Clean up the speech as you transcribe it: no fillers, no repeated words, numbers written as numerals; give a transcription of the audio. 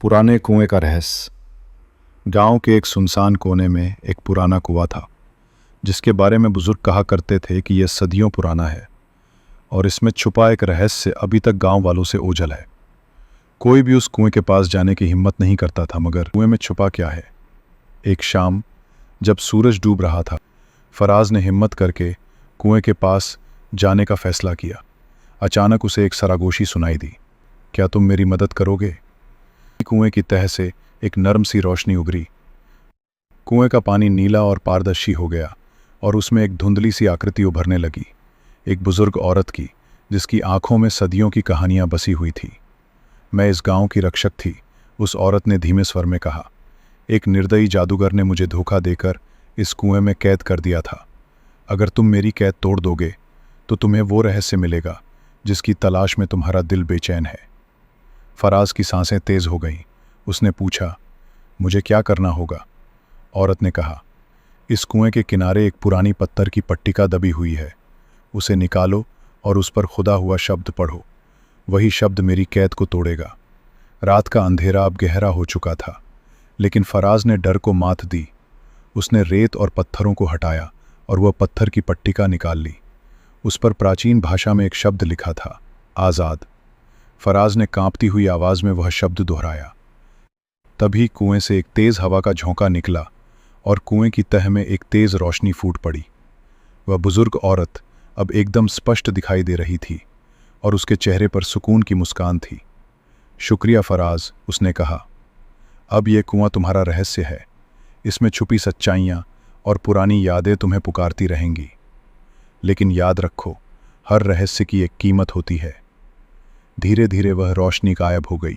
पुराने कुएं का रहस्य। गांव के एक सुनसान कोने में एक पुराना कुआं था, जिसके बारे में बुजुर्ग कहा करते थे कि यह सदियों पुराना है और इसमें छुपा एक रहस्य अभी तक गांव वालों से ओझल है। कोई भी उस कुएं के पास जाने की हिम्मत नहीं करता था, मगर कुएं में छुपा क्या है। एक शाम जब सूरज डूब रहा था, फराज ने हिम्मत करके कुएं के पास जाने का फैसला किया। अचानक उसे एक सरागोशी सुनाई दी। क्या तुम मेरी मदद करोगे? कुएं की तह से एक नर्म सी रोशनी उभरी। कुएं का पानी नीला और पारदर्शी हो गया और उसमें एक धुंधली सी आकृति उभरने लगी, एक बुजुर्ग औरत की, जिसकी आंखों में सदियों की कहानियां बसी हुई थी। मैं इस गांव की रक्षक थी, उस औरत ने धीमे स्वर में कहा। एक निर्दयी जादूगर ने मुझे धोखा देकर इस कुएं में कैद कर दिया था। अगर तुम मेरी कैद तोड़ दोगे तो तुम्हें वो रहस्य मिलेगा जिसकी तलाश में तुम्हारा दिल बेचैन है। फराज की सांसें तेज हो गईं। उसने पूछा, मुझे क्या करना होगा? औरत ने कहा, इस कुएं के किनारे एक पुरानी पत्थर की पट्टिका दबी हुई है। उसे निकालो और उस पर खुदा हुआ शब्द पढ़ो। वही शब्द मेरी कैद को तोड़ेगा। रात का अंधेरा अब गहरा हो चुका था, लेकिन फराज ने डर को मात दी। उसने रेत और पत्थरों को हटाया और वह पत्थर की पट्टिका निकाल ली। उस पर प्राचीन भाषा में एक शब्द लिखा था, आज़ाद। फराज ने कांपती हुई आवाज में वह शब्द दोहराया। तभी कुएं से एक तेज हवा का झोंका निकला और कुएं की तह में एक तेज रोशनी फूट पड़ी। वह बुजुर्ग औरत अब एकदम स्पष्ट दिखाई दे रही थी और उसके चेहरे पर सुकून की मुस्कान थी। शुक्रिया फराज, उसने कहा। अब यह कुआं तुम्हारा रहस्य है। इसमें छुपी सच्चाइयां और पुरानी यादें तुम्हें पुकारती रहेंगी। लेकिन याद रखो, हर रहस्य की एक कीमत होती है। धीरे धीरे वह रोशनी गायब हो गई